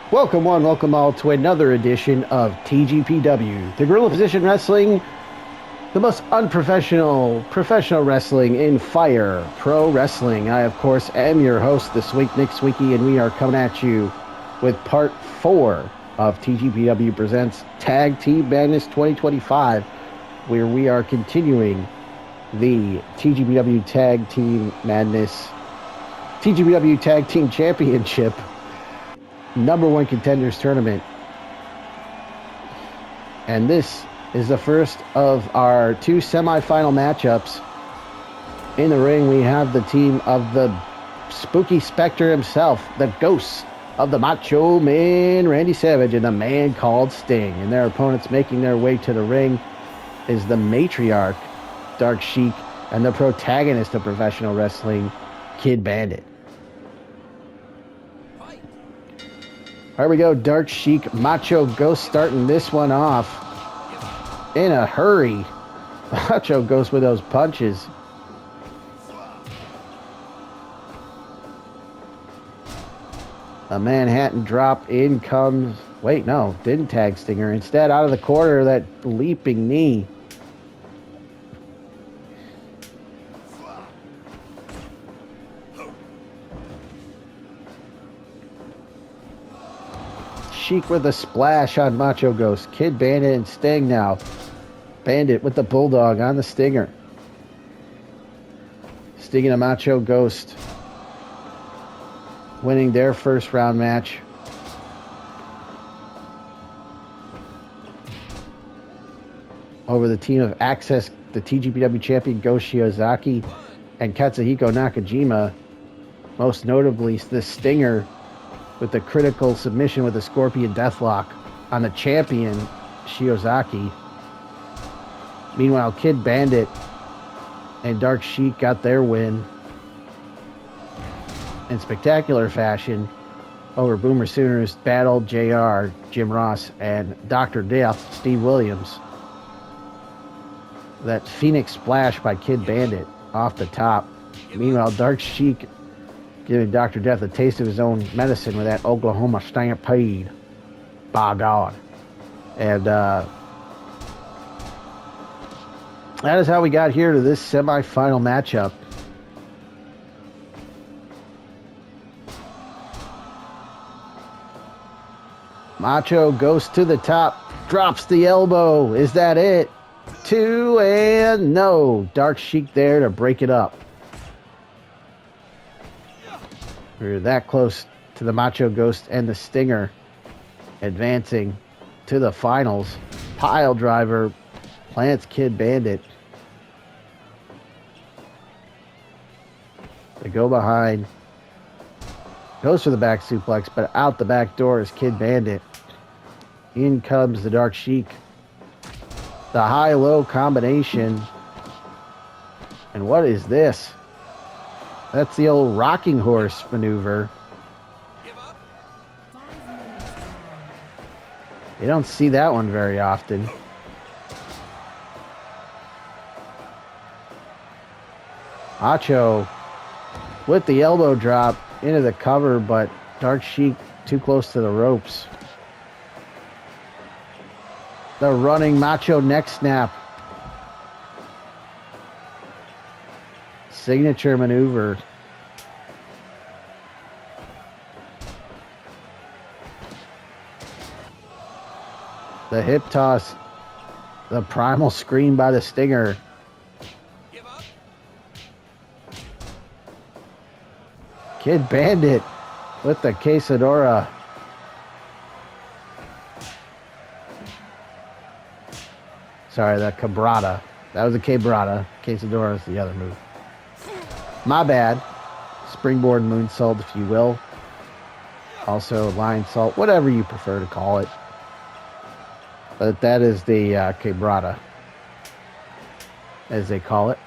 Welcome one, welcome all to another edition of TGPW, the Guerrilla Position Wrestling, the most unprofessional professional wrestling in Fire Pro Wrestling. I, of course, am your host this week, Nick Sweeky, and we are coming at you with part 4 of TGPW Presents Tag Team Madness 2025, where we are continuing the TGPW Tag Team Madness, TGPW Tag Team Championship, #1 contenders tournament. And this is the first of our 2 semifinal matchups. In the ring, we have the team of the Spooky Spectre himself, the ghosts of the Macho Man Randy Savage and the man called Sting. And their opponents making their way to the ring is the matriarch, Dark Sheik, and the protagonist of professional wrestling, Kid Bandit. Here we go, Dark Sheik, Macho Ghost starting this one off in a hurry. Macho Ghost with those punches. A Manhattan drop, in comes, wait, no, didn't tag Stinger. Instead, out of the corner, that leaping knee. Sheik with a splash on Macho Ghost. Kid Bandit and Sting now. Bandit with the Bulldog on the Stinger. Sting and a Macho Ghost winning their first round match. Over the team of Access, the TGPW champion Go Shiozaki and Katsuhiko Nakajima. Most notably, the Stinger with the critical submission with the Scorpion Deathlock on the champion, Shiozaki. Meanwhile, Kid Bandit and Dark Sheik got their win in spectacular fashion over Boomer Sooners, Battle, JR, Jim Ross, and Dr. Death, Steve Williams. That Phoenix Splash by Kid Bandit off the top. Meanwhile, Dark Sheik giving Dr. Death a taste of his own medicine with that Oklahoma Stampede. By God. And that is how we got here to this semifinal matchup. Macho goes to the top, drops the elbow. Is that it? 2 and no. Dark Sheik there to break it up. We're that close to the Macho Ghost and the Stinger advancing to the finals. Pile driver plants Kid Bandit. They go behind. Goes for the back suplex, but out the back door is Kid Bandit. In comes the Dark Sheik. The high-low combination. And what is this? That's the old rocking horse maneuver. You don't see that one very often. Macho with the elbow drop into the cover, but Dark Sheik too close to the ropes. The running Macho neck snap. Signature maneuver. The hip toss. The primal scream by the Stinger. Kid Bandit with the Quesadora. Sorry, the Cabrata. That was a Cabrata. Quesadora is the other move. My bad. Springboard moonsault, if you will. Also, lion salt, whatever you prefer to call it. But that is the Cabrata, as they call it.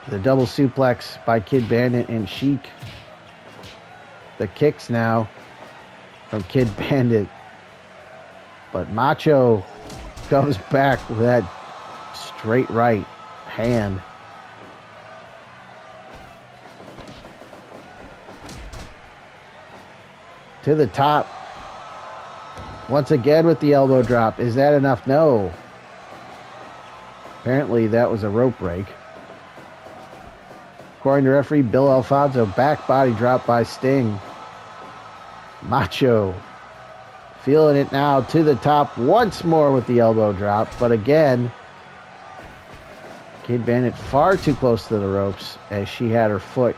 The double suplex by Kid Bandit and Sheik. The kicks now from Kid Bandit. But Macho comes back with that straight right hand. to the top. Once again with the elbow drop. Is that enough? No. Apparently that was a rope break. According to referee Bill Alfonso, back body drop by Sting. Macho feeling it now to the top once more with the elbow drop. But again, Kid Bandit far too close to the ropes as she had her foot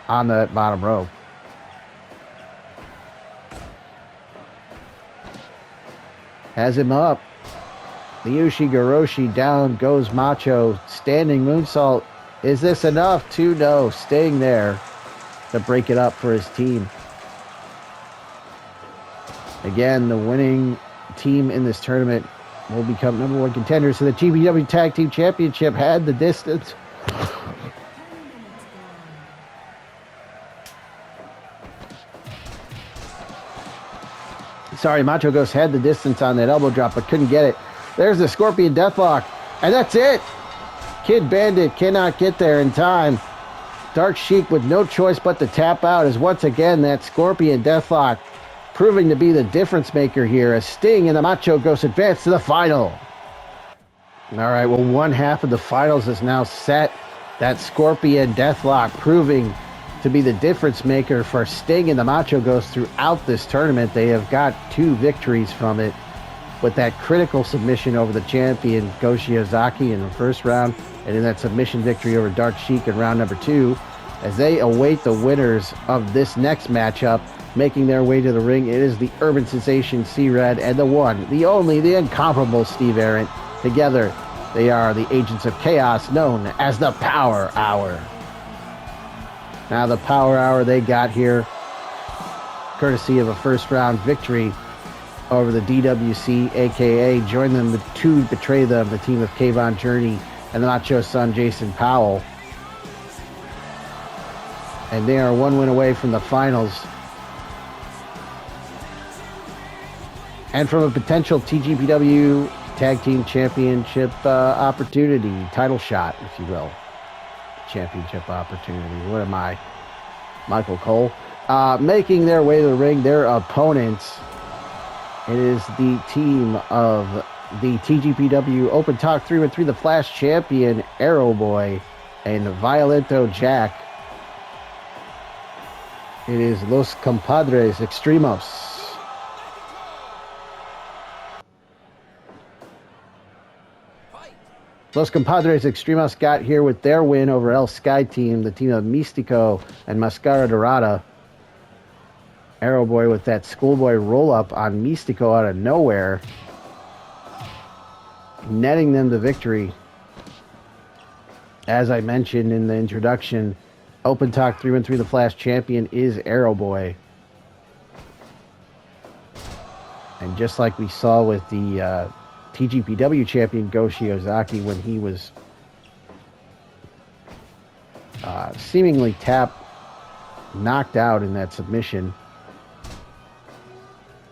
on the bottom rope. Has him up. The Ushigoroshi down goes Macho. Standing moonsault. Is this enough? 2 no. Staying there to break it up for his team. Again, the winning team in this tournament will become #1 contenders to the TGPW Tag Team Championship. Had the distance. Sorry, Macho Ghost had the distance on that elbow drop, but couldn't get it. There's the Scorpion Deathlock, and that's it. Kid Bandit cannot get there in time. Dark Sheik with no choice but to tap out as once again that Scorpion Deathlock proving to be the difference maker here as Sting and the Macho Ghost advance to the final. All right, well, one half of the finals is now set. That Scorpion Deathlock proving to be the difference maker for Sting and the Macho Ghost throughout this tournament. They have got 2 victories from it with that critical submission over the champion Go Shiozaki in the first round, and in that submission victory over Dark Sheik in round number 2. As they await the winners of this next matchup, making their way to the ring, it is the Urban Sensation C-Red and the one, the only, the incomparable Steve Arrant. Together, they are the Agents of Chaos, known as the Power Hour. Now, the Power Hour they got here, courtesy of a first-round victory over the DWC, a.k.a. join them to betray them, the team of Kayvon Journey and the Macho Son, Jason Powell. And they are 1 win away from the finals. And from a potential TGPW Tag Team Championship opportunity, title shot, if you will. Championship opportunity. What am I? Michael Cole. Making their way to the ring, their opponents. It is the team of the TGPW Open Talk 3-1-3, the Flash Champion, Arrow Boy, and Violento Jack. It is Los Compadres Extremos. Los Compadres Extremos got here with their win over El Sky Team, the team of Místico and Mascara Dorada. Arrow Boy with that schoolboy roll-up on Místico out of nowhere, netting them the victory. As I mentioned in the introduction, Open Talk 3-1-3, the Flash Champion is Arrow Boy. And just like we saw with the TGPW champion Go Shiozaki when he was seemingly knocked out in that submission.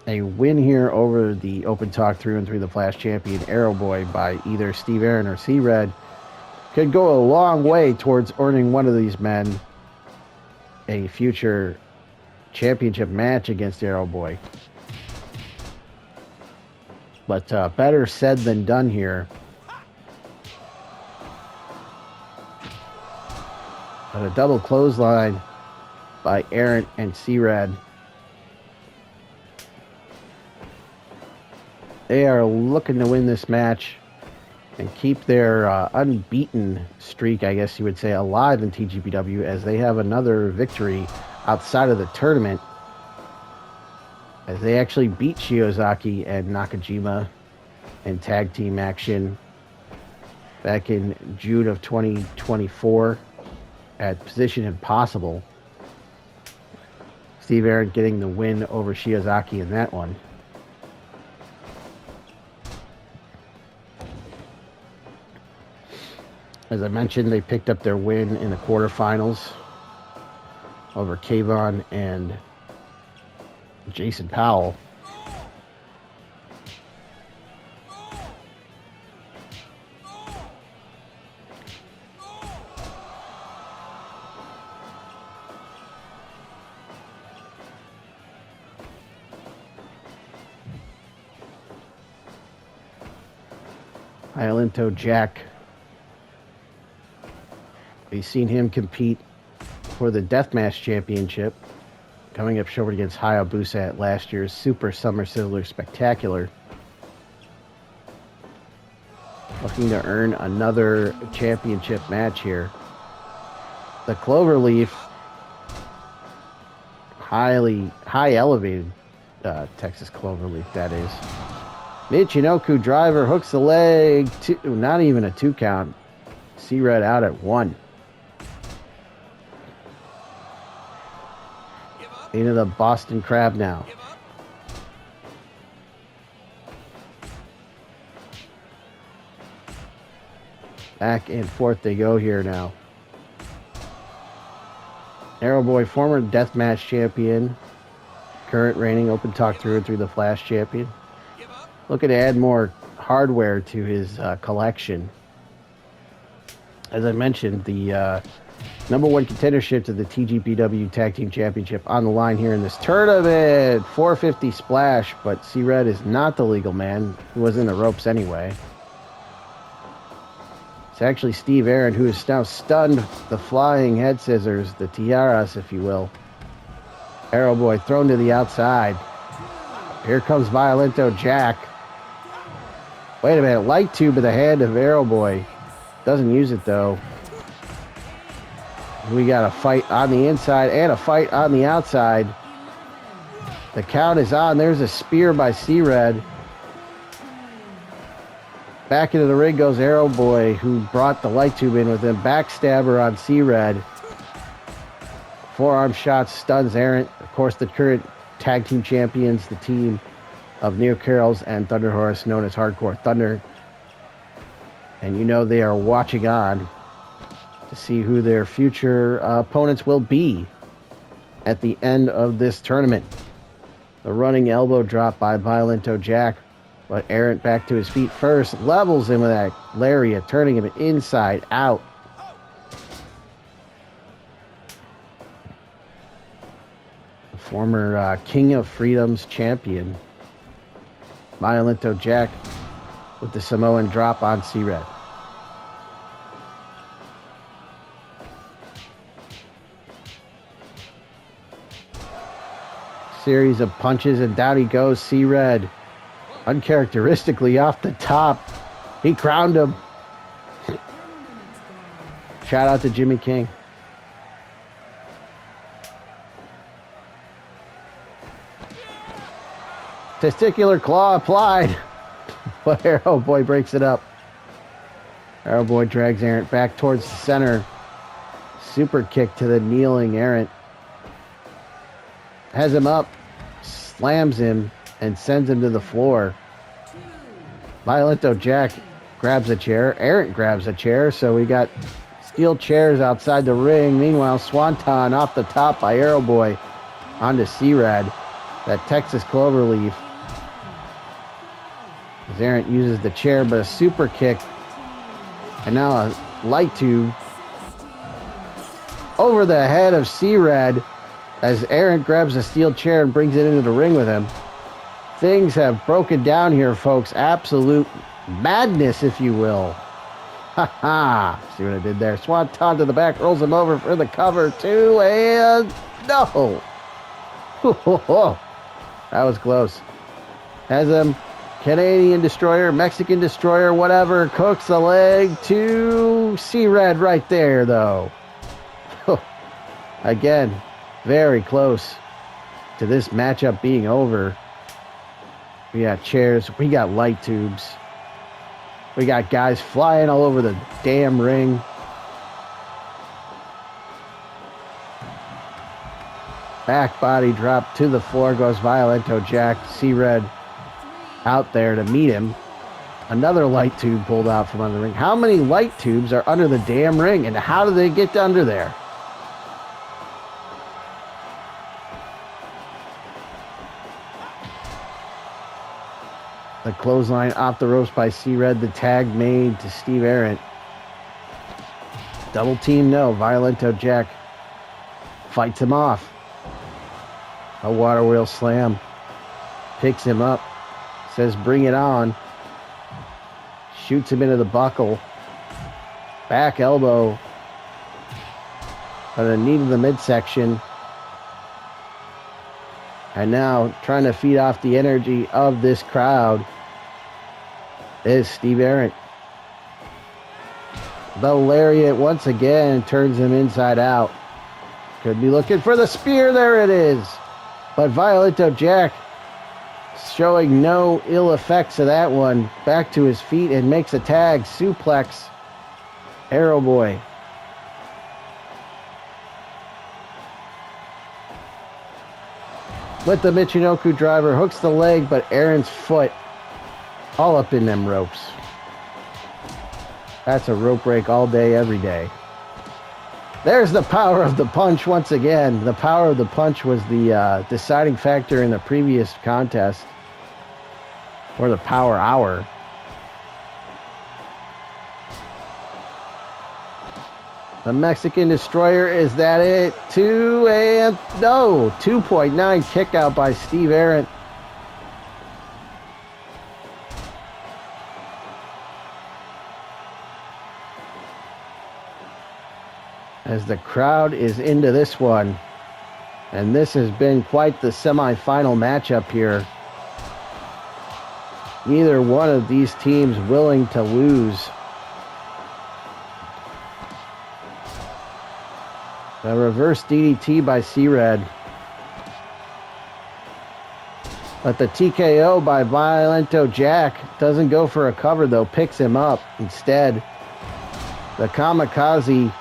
A win here over the Open Talk 3-1-3, the Flash Champion Arrow Boy by either Steve Arrant or C-Red could go a long way towards earning one of these men a future championship match against Arrow Boy. But better said than done here. But a double clothesline by Arrant and C-Red. They are looking to win this match and keep their unbeaten streak, I guess you would say, alive in TGPW as they have another victory outside of the tournament. As they actually beat Shiozaki and Nakajima in tag team action back in June of 2024 at Position Impossible. Steve Arrant getting the win over Shiozaki in that one. As I mentioned, they picked up their win in the quarterfinals over Kayvon and Jason Powell. Violento Jack. We've seen him compete for the Deathmatch Championship, coming up short against Hayabusa at last year's Super Summer Sizzler Spectacular. Looking to earn another championship match here. The Cloverleaf, high elevated Texas Cloverleaf, that is. Michinoku driver hooks the leg, not even a 2 count. C-Red out at 1. Into the Boston Crab now. Back and forth they go here now. Arrow Boy, former Deathmatch champion, current reigning Open Talk through and through the Flash champion. Looking to add more hardware to his collection. As I mentioned, the #1 contendership to the TGPW Tag Team Championship on the line here in this tournament. 450 splash, but C-Red is not the legal man. He was in the ropes anyway. It's actually Steve Aaron, who is now stunned the flying head scissors, the tiaras, if you will. Arrow Boy thrown to the outside. Here comes Violento Jack. Wait a minute, light tube of the hand of Arrow Boy. Doesn't use it though. We got a fight on the inside and a fight on the outside. The count is on. There's a spear by C-Red. Back into the ring goes Arrow Boy, who brought the light tube in with him. Backstabber on C-Red. Forearm shot stuns Errant. Of course, the current tag team champions, the team of Neo Carol's and Thunder Horse, known as Hardcore Thunder. And you know they are watching on to see who their future opponents will be at the end of this tournament. The running elbow drop by Violento Jack, but Errant back to his feet first, levels him with that lariat, turning him inside out. The former King of Freedom's champion, Violento Jack, with the Samoan drop on C-Red. Series of punches, and down he goes. C-Red, uncharacteristically off the top. He crowned him. Shout out to Jimmy King. Testicular claw applied, but Arrow Boy breaks it up. Arrow Boy drags Errant back towards the center. Super kick to the kneeling Errant. Has him up, slams him, and sends him to the floor. Violento Jack grabs a chair. Errant grabs a chair, so we got steel chairs outside the ring. Meanwhile, Swanton off the top by Arrow Boy onto C-Red. That Texas Cloverleaf. As Errant uses the chair, but a super kick. And now a light tube over the head of C-Red as Errant grabs a steel chair and brings it into the ring with him. Things have broken down here, folks. Absolute madness, if you will. Ha ha. See what I did there? Swanton to the back, rolls him over for the cover, too, and no. That was close. Has him, Canadian Destroyer, Mexican Destroyer, whatever, cooks the leg to C-Red right there, though. Again, very close to this matchup being over. We got chairs, we got light tubes. We got guys flying all over the damn ring. Back body drop to the floor goes Violento Jack. C-Red out there to meet him. Another light tube pulled out from under the ring. How many light tubes are under the damn ring, and how do they get under there? The clothesline off the ropes by C-Red. The tag made to Steve Errant. Double team, no. Violento Jack fights him off. A water wheel slam. Picks him up. Says, bring it on. shoots him into the buckle. Back elbow. On the knee to the midsection. And now trying to feed off the energy of this crowd is Steve Arrant. The lariat once again turns him inside out. Could be looking for the spear. There it is. But Violento Jack showing no ill effects of that one. Back to his feet and makes a tag suplex. Arrow Boy. With the Michinoku driver, hooks the leg, but Aaron's foot all up in them ropes. That's a rope break all day, every day. There's the power of the punch once again. The power of the punch was the deciding factor in the previous contest. Or the power hour. The Mexican Destroyer, is that it? 2.9 kick out by Steve Arrant. As the crowd is into this one. And this has been quite the semifinal matchup here. Neither one of these teams willing to lose. A reverse DDT by C-Red. But the TKO by Violento Jack doesn't go for a cover though, picks him up instead. The Kamikaze,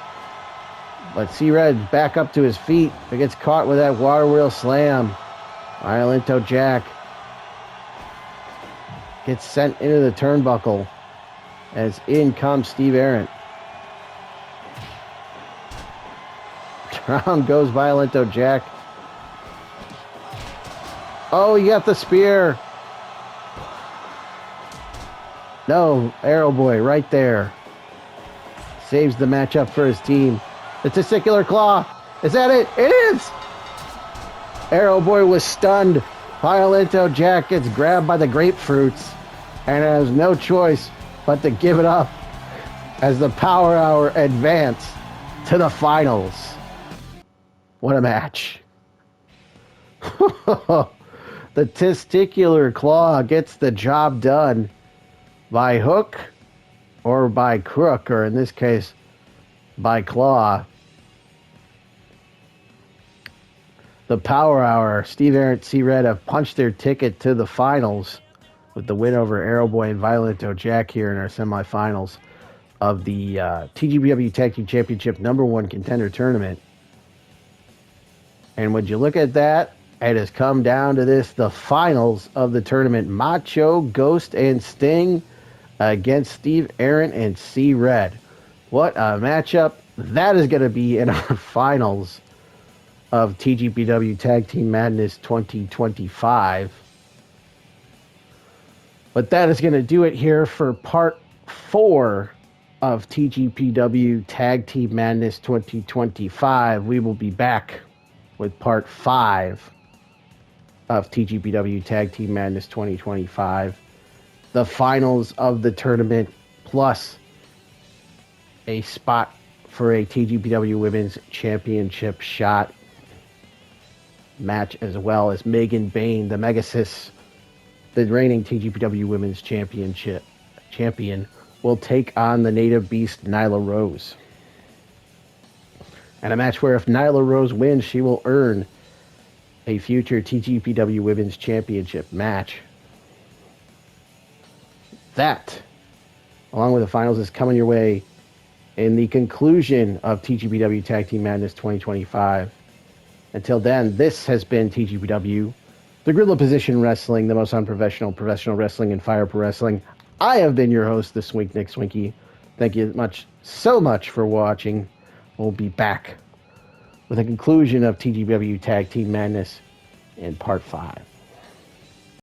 but C-Red back up to his feet. He gets caught with that water wheel slam. Violento Jack gets sent into the turnbuckle as in comes Steve Arrant. Down goes Violento Jack. Oh, you got the spear. No, Arrow Boy right there. Saves the matchup for his team. The testicular claw. Is that it? It is! Arrow Boy was stunned. Violento Jack gets grabbed by the grapefruits and has no choice but to give it up as the Power Hour advance to the finals. What a match. The testicular claw gets the job done by hook or by crook, or in this case, by claw. The Power Hour, Steve Arrant, C-Red have punched their ticket to the finals with the win over Arrow Boy and Violento Jack here in our semifinals of the TGPW Tag Team Championship #1 Contender Tournament. And when you look at that, it has come down to this, the finals of the tournament. Macho, Ghost, and Sting against Steve Arrant and C-Red. What a matchup that is going to be in our finals of TGPW Tag Team Madness 2025. But that is going to do it here for part 4 of TGPW Tag Team Madness 2025. We will be back with part 5 of TGPW Tag Team Madness 2025. The finals of the tournament, plus a spot for a TGPW Women's Championship shot match, as well as Megan Bayne, the Megasis, the reigning TGPW Women's Championship champion, will take on the native beast Nyla Rose. And a match where if Nyla Rose wins, she will earn a future TGPW Women's Championship match. That, along with the finals, is coming your way in the conclusion of TGPW Tag Team Madness 2025. Until then, this has been TGPW, the Guerrilla Position Wrestling, the most unprofessional professional wrestling and fire pro wrestling. I have been your host, the Swink Nick Swinky. Thank you so much for watching. We'll be back with a conclusion of TGPW Tag Team Madness in part 5.